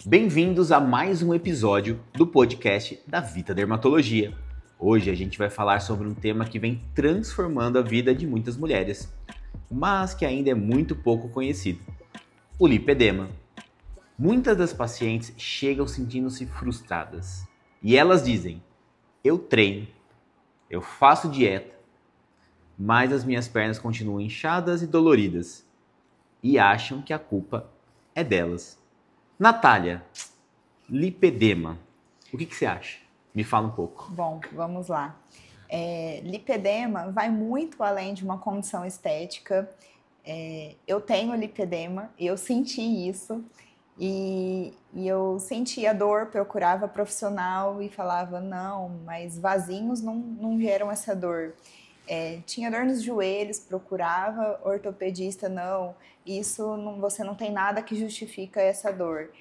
Bem-vindos a mais um episódio do podcast da Vita Dermatologia. Hoje a gente vai falar sobre um tema que vem transformando a vida de muitas mulheres, mas que ainda é muito pouco conhecido: o lipedema. Muitas das pacientes chegam sentindo-se frustradas e elas dizem: eu treino, eu faço dieta, mas as minhas pernas continuam inchadas e doloridas e acham que a culpa é delas. Natália, lipedema, o que você acha? Me fala um pouco. Bom, vamos lá. Lipedema vai muito além de uma condição estética. Eu tenho lipedema, eu senti isso e eu sentia dor, procurava profissional e falava, não, mas vasinhos não geram essa dor. Tinha dor nos joelhos, procurava ortopedista, não, isso não, você não tem nada que justifica essa dor.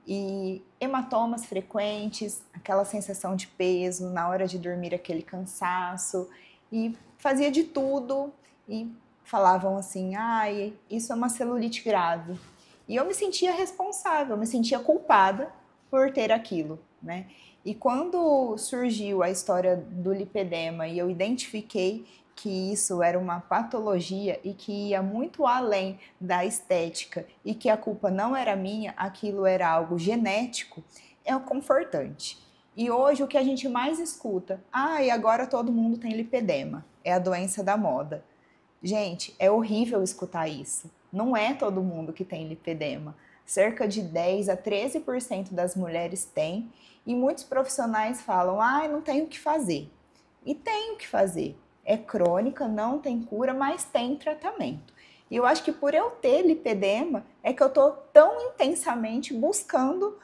E hematomas frequentes, aquela sensação de peso, na hora de dormir aquele cansaço, e fazia de tudo e falavam assim, ai, isso é uma celulite grave. E eu me sentia responsável, me sentia culpada por ter aquilo, né? E quando surgiu a história do lipedema e eu identifiquei que isso era uma patologia e que ia muito além da estética e que a culpa não era minha, aquilo era algo genético, é confortante. E hoje o que a gente mais escuta, e agora todo mundo tem lipedema, é a doença da moda. Gente, é horrível escutar isso. Não é todo mundo que tem lipedema. Cerca de 10 a 13% das mulheres têm e muitos profissionais falam, não tenho o que fazer. E tem o que fazer. É crônica, não tem cura, mas tem tratamento. E eu acho que por eu ter lipedema é que eu estou tão intensamente buscando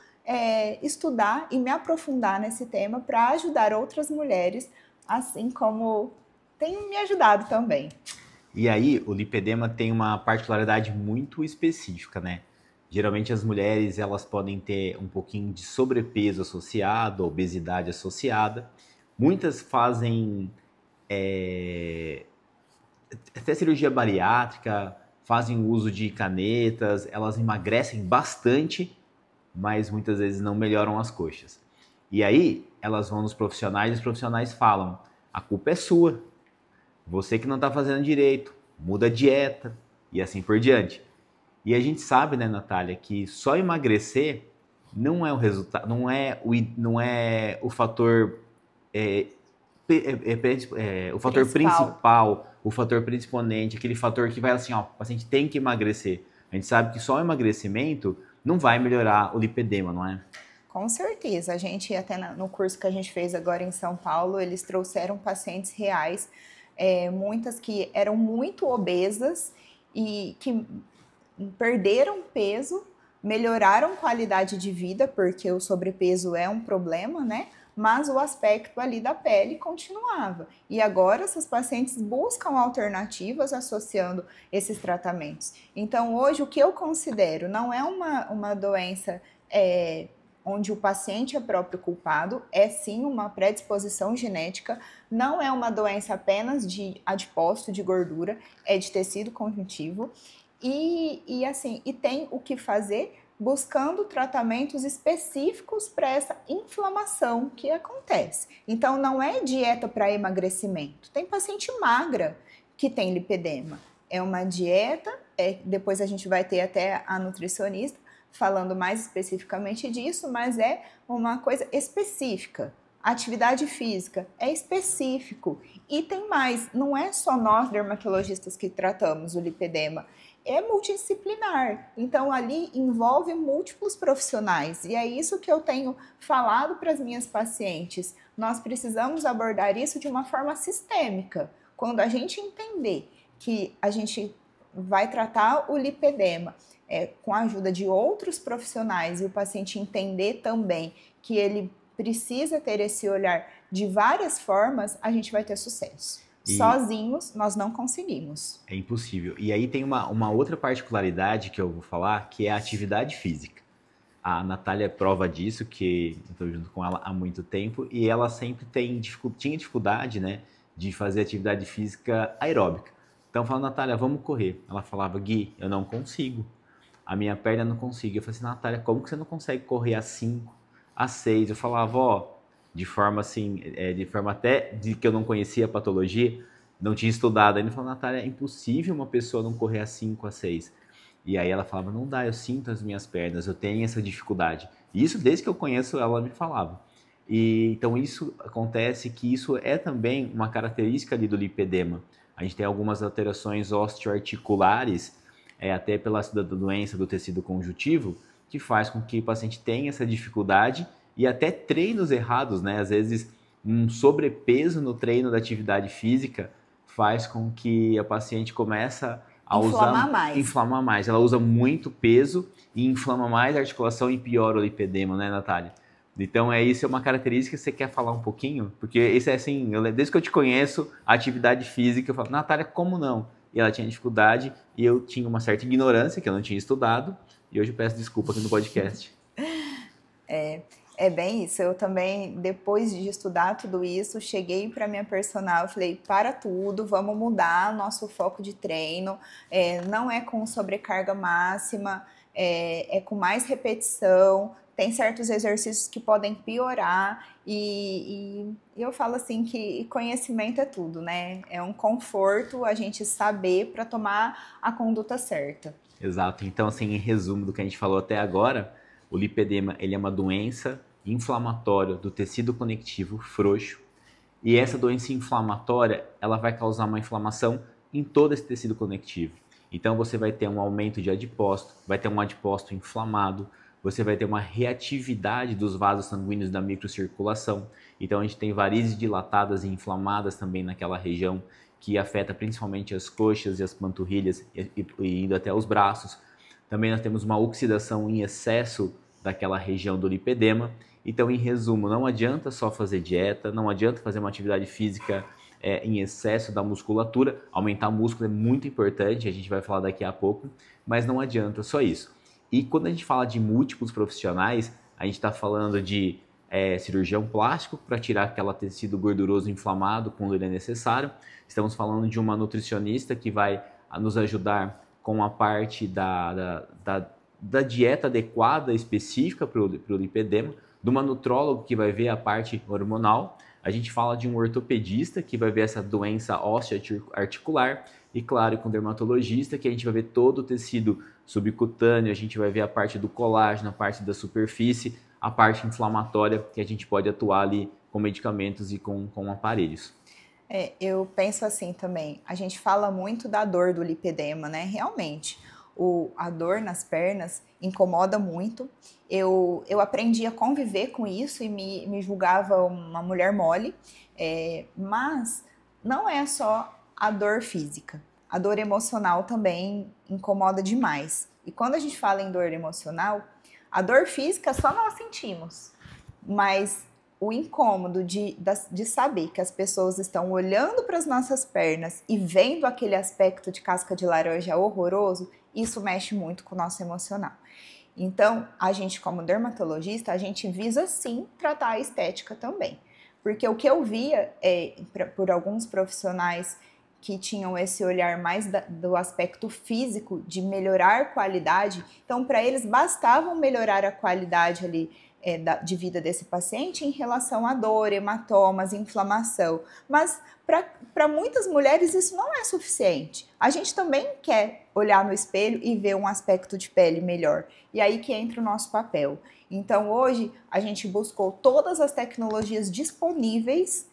estudar e me aprofundar nesse tema para ajudar outras mulheres, assim como tem me ajudado também. E aí, o lipedema tem uma particularidade muito específica, né? Geralmente as mulheres, elas podem ter um pouquinho de sobrepeso associado, obesidade associada. Muitas fazem até cirurgia bariátrica, fazem uso de canetas, elas emagrecem bastante, mas muitas vezes não melhoram as coxas. E aí, elas vão nos profissionais e os profissionais falam: a culpa é sua, você que não está fazendo direito, muda a dieta e assim por diante. E a gente sabe, né, Natália, que só emagrecer não é o resultado, não é o fator o fator principal, o fator principalmente, aquele fator que vai assim, ó, o paciente tem que emagrecer. A gente sabe que só o emagrecimento não vai melhorar o lipedema, não é? Com certeza. A gente, até no curso que a gente fez agora em São Paulo, eles trouxeram pacientes reais, muitas que eram muito obesas e que perderam peso, melhoraram qualidade de vida, porque o sobrepeso é um problema, né? Mas o aspecto ali da pele continuava. E agora essas pacientes buscam alternativas associando esses tratamentos. Então, hoje, o que eu considero não é uma doença onde o paciente é próprio culpado, é sim uma predisposição genética, não é uma doença apenas de adipócito, de gordura, é de tecido conjuntivo. E tem o que fazer buscando tratamentos específicos para essa inflamação que acontece. Então, não é dieta para emagrecimento. Tem paciente magra que tem lipedema. É uma dieta, depois a gente vai ter até a nutricionista falando mais especificamente disso, mas é uma coisa específica. Atividade física é específico. E tem mais, não é só nós dermatologistas que tratamos o lipedema, é multidisciplinar. Então, ali envolve múltiplos profissionais. E é isso que eu tenho falado para as minhas pacientes. Nós precisamos abordar isso de uma forma sistêmica. Quando a gente entender que a gente vai tratar o lipedema com a ajuda de outros profissionais e o paciente entender também que ele precisa ter esse olhar de várias formas, a gente vai ter sucesso. Sozinhos, nós não conseguimos. É impossível. E aí tem uma outra particularidade que eu vou falar, que é a atividade física. A Natália é prova disso, que eu estou junto com ela há muito tempo, e ela sempre tinha dificuldade, né, de fazer atividade física aeróbica. Então eu falava, Natália, vamos correr. Ela falava, Gui, eu não consigo. a minha perna não consigo. Eu falei assim, Natália, como que você não consegue correr a 5, a 6? Eu falava, ó, de forma assim, de forma até de que eu não conhecia a patologia, não tinha estudado. Aí ele falou, Natália, é impossível uma pessoa não correr a 5, a 6. E aí ela falava, não dá, eu sinto as minhas pernas, eu tenho essa dificuldade. E isso desde que eu conheço ela me falava. E então isso acontece que isso é também uma característica ali do lipedema. A gente tem algumas alterações osteoarticulares, até pela da doença do tecido conjuntivo, que faz com que o paciente tenha essa dificuldade e até treinos errados, né? Às vezes um sobrepeso no treino da atividade física faz com que a paciente começa a inflamar mais. Ela usa muito peso e inflama mais a articulação e piora o lipedema, né, Natália? Então, isso é uma característica que você quer falar um pouquinho? Porque isso é assim, desde que eu te conheço, a atividade física, eu falo, Natália, como não? E ela tinha dificuldade e eu tinha uma certa ignorância, que eu não tinha estudado, e hoje eu peço desculpa aqui no podcast. É bem isso. Eu também, depois de estudar tudo isso, cheguei para minha personal e falei, para tudo, vamos mudar nosso foco de treino, não é com sobrecarga máxima, é com mais repetição, tem certos exercícios que podem piorar e eu falo assim que conhecimento é tudo, né? É um conforto a gente saber para tomar a conduta certa. Exato. Então, assim, em resumo do que a gente falou até agora, o lipedema ele é uma doença inflamatória do tecido conectivo frouxo e essa doença inflamatória ela vai causar uma inflamação em todo esse tecido conectivo. Então, você vai ter um aumento de adipócito, vai ter um adipócito inflamado, você vai ter uma reatividade dos vasos sanguíneos da microcirculação. Então, a gente tem varizes dilatadas e inflamadas também naquela região, que afeta principalmente as coxas e as panturrilhas e indo até os braços. Também nós temos uma oxidação em excesso daquela região do lipedema. Então, em resumo, não adianta só fazer dieta, não adianta fazer uma atividade física em excesso da musculatura. Aumentar o músculo é muito importante, a gente vai falar daqui a pouco, mas não adianta só isso. E quando a gente fala de múltiplos profissionais, a gente está falando de cirurgião plástico para tirar aquele tecido gorduroso inflamado quando ele é necessário. Estamos falando de uma nutricionista que vai nos ajudar com a parte da dieta adequada, específica para o lipedema, de uma nutróloga que vai ver a parte hormonal. A gente fala de um ortopedista que vai ver essa doença óssea articular e, claro, com um dermatologista que a gente vai ver todo o tecido subcutâneo, a gente vai ver a parte do colágeno, a parte da superfície, a parte inflamatória que a gente pode atuar ali com medicamentos e com aparelhos. Eu penso assim também, a gente fala muito da dor do lipedema, né? Realmente, a dor nas pernas incomoda muito. Eu aprendi a conviver com isso e me julgava uma mulher mole, mas não é só a dor física. A dor emocional também incomoda demais. E quando a gente fala em dor emocional, a dor física só nós sentimos, mas o incômodo de saber que as pessoas estão olhando para as nossas pernas e vendo aquele aspecto de casca de laranja horroroso, isso mexe muito com o nosso emocional. Então, a gente como dermatologista, a gente visa sim tratar a estética também. Porque o que eu via por alguns profissionais que tinham esse olhar mais do aspecto físico, de melhorar qualidade, então para eles bastavam melhorar a qualidade ali de vida desse paciente em relação à dor, hematomas, inflamação. Mas para muitas mulheres isso não é suficiente. A gente também quer olhar no espelho e ver um aspecto de pele melhor. E aí que entra o nosso papel. Então hoje a gente buscou todas as tecnologias disponíveis,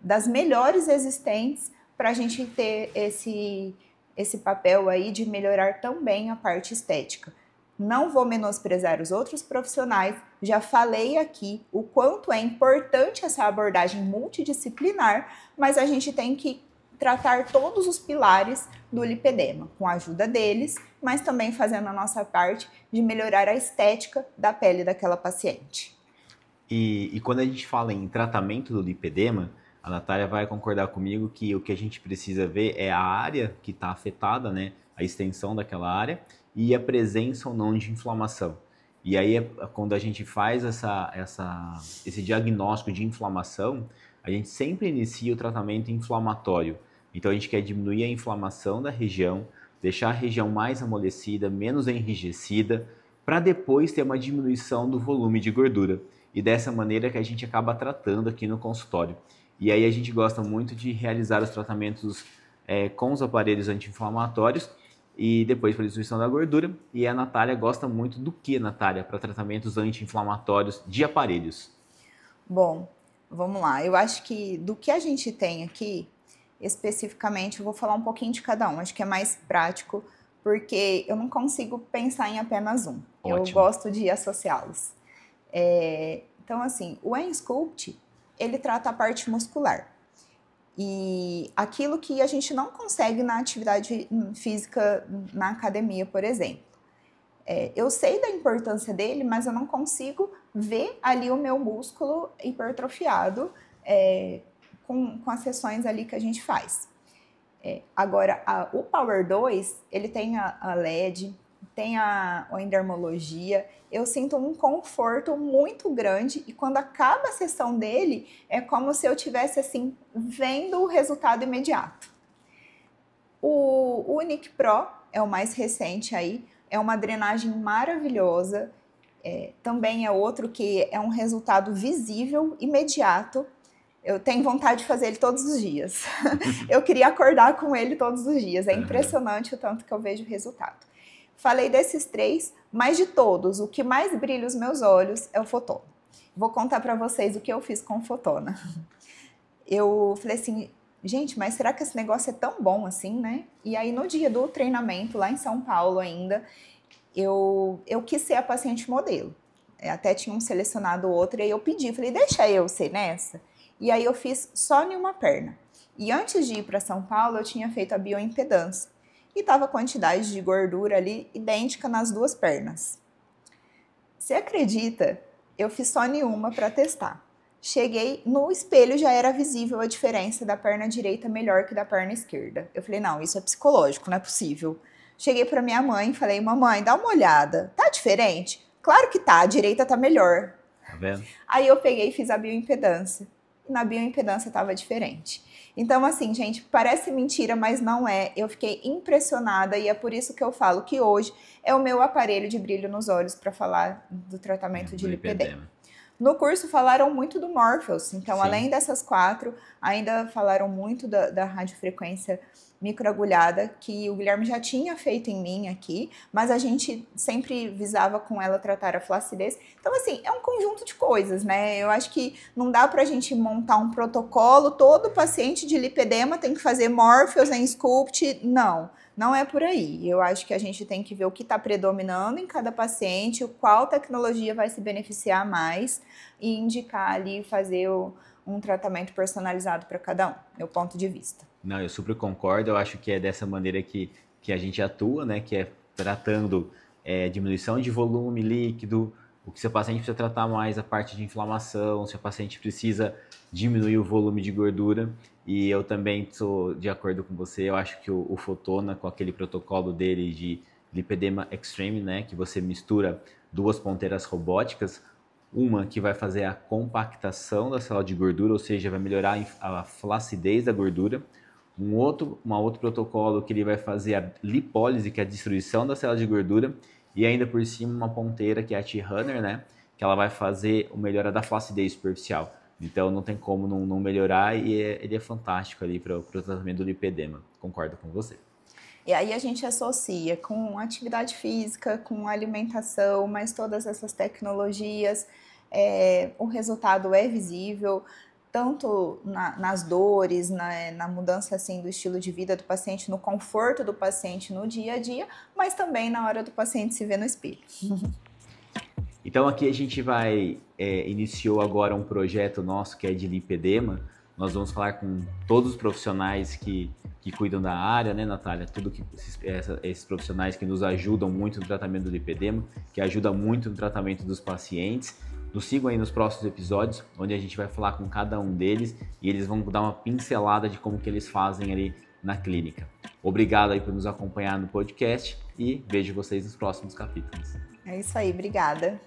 das melhores existentes, para a gente ter esse papel aí de melhorar também a parte estética. Não vou menosprezar os outros profissionais, já falei aqui o quanto é importante essa abordagem multidisciplinar, mas a gente tem que tratar todos os pilares do lipedema, com a ajuda deles, mas também fazendo a nossa parte de melhorar a estética da pele daquela paciente. E quando a gente fala em tratamento do lipedema, a Natália vai concordar comigo que o que a gente precisa ver é a área que está afetada, né? A extensão daquela área e a presença ou não de inflamação. E aí, quando a gente faz esse diagnóstico de inflamação, a gente sempre inicia o tratamento inflamatório. Então, a gente quer diminuir a inflamação da região, deixar a região mais amolecida, menos enrijecida, para depois ter uma diminuição do volume de gordura. E dessa maneira que a gente acaba tratando aqui no consultório. E aí a gente gosta muito de realizar os tratamentos com os aparelhos anti-inflamatórios e depois para a destruição da gordura. E a Natália gosta muito do que, Natália, para tratamentos anti-inflamatórios de aparelhos? Bom, vamos lá. Eu acho que do que a gente tem aqui, especificamente, eu vou falar um pouquinho de cada um. Acho que é mais prático, porque eu não consigo pensar em apenas um. Ótimo. Eu gosto de associá-los. Então, assim, o Ensculpt, ele trata a parte muscular. E aquilo que a gente não consegue na atividade física, na academia, por exemplo. Eu sei da importância dele, mas eu não consigo ver ali o meu músculo hipertrofiado com as sessões ali que a gente faz. Agora, o Power 2, ele tem a LED, tem a endermologia. Eu sinto um conforto muito grande e quando acaba a sessão dele, é como se eu estivesse assim, vendo o resultado imediato. O Unic Pro é o mais recente aí, é uma drenagem maravilhosa, também é outro que é um resultado visível, imediato. Eu tenho vontade de fazer ele todos os dias. Eu queria acordar com ele todos os dias, é impressionante o tanto que eu vejo o resultado. Falei desses 3, mas de todos, o que mais brilha os meus olhos é o Fotona. Vou contar para vocês o que eu fiz com o Fotona. Eu falei assim, gente, mas será que esse negócio é tão bom assim, né? E aí no dia do treinamento, lá em São Paulo ainda, eu quis ser a paciente modelo. Até tinha um selecionado outro, e aí eu pedi, falei, deixa eu ser nessa. E aí eu fiz só em uma perna. E antes de ir para São Paulo, eu tinha feito a bioimpedância. E estava a quantidade de gordura ali idêntica nas 2 pernas. Você acredita? Eu fiz só em uma para testar. Cheguei no espelho, já era visível a diferença da perna direita melhor que da perna esquerda. Eu falei, não, isso é psicológico, não é possível. Cheguei para minha mãe e falei, mamãe, dá uma olhada, tá diferente? Claro que tá, a direita tá melhor. Tá vendo? Aí eu peguei e fiz a bioimpedância. E na bioimpedância estava diferente. Então, assim, gente, parece mentira, mas não é. Eu fiquei impressionada e é por isso que eu falo que hoje é o meu aparelho de brilho nos olhos para falar do tratamento de lipedema. No curso falaram muito do Morpheus, então, além dessas 4, ainda falaram muito da radiofrequência microagulhada, que o Guilherme já tinha feito em mim aqui, mas a gente sempre visava com ela tratar a flacidez. Então, assim, é um conjunto de coisas, né? Eu acho que não dá pra gente montar um protocolo, todo paciente de lipedema tem que fazer Morpheus, Ensculpt, não é por aí. Eu acho que a gente tem que ver o que está predominando em cada paciente, qual tecnologia vai se beneficiar mais e indicar ali, fazer um tratamento personalizado para cada um, meu ponto de vista. Não, eu super concordo, eu acho que é dessa maneira que a gente atua, né, que é tratando diminuição de volume líquido, o que seu paciente precisa tratar mais a parte de inflamação, se o paciente precisa diminuir o volume de gordura, e eu também estou de acordo com você, eu acho que o Fotona, com aquele protocolo dele de lipedema extreme, né, que você mistura 2 ponteiras robóticas, uma que vai fazer a compactação da célula de gordura, ou seja, vai melhorar a flacidez da gordura, um outro protocolo que ele vai fazer a lipólise, que é a destruição da célula de gordura, e ainda por cima uma ponteira que é a T-Runner, né, que ela vai fazer a melhora da flacidez superficial. Então não tem como não melhorar e ele é fantástico ali para o tratamento do lipedema. Concordo com você. E aí a gente associa com atividade física, com alimentação, mas todas essas tecnologias, o resultado é visível, tanto nas dores, na mudança assim, do estilo de vida do paciente, no conforto do paciente no dia a dia, mas também na hora do paciente se ver no espelho. Então aqui a gente iniciou agora um projeto nosso que é de lipedema. Nós vamos falar com todos os profissionais que cuidam da área, né, Natália? Esses profissionais que nos ajudam muito no tratamento do lipedema, que ajudam muito no tratamento dos pacientes. Nos sigam aí nos próximos episódios, onde a gente vai falar com cada um deles e eles vão dar uma pincelada de como que eles fazem ali na clínica. Obrigado aí por nos acompanhar no podcast e vejo vocês nos próximos capítulos. É isso aí, obrigada.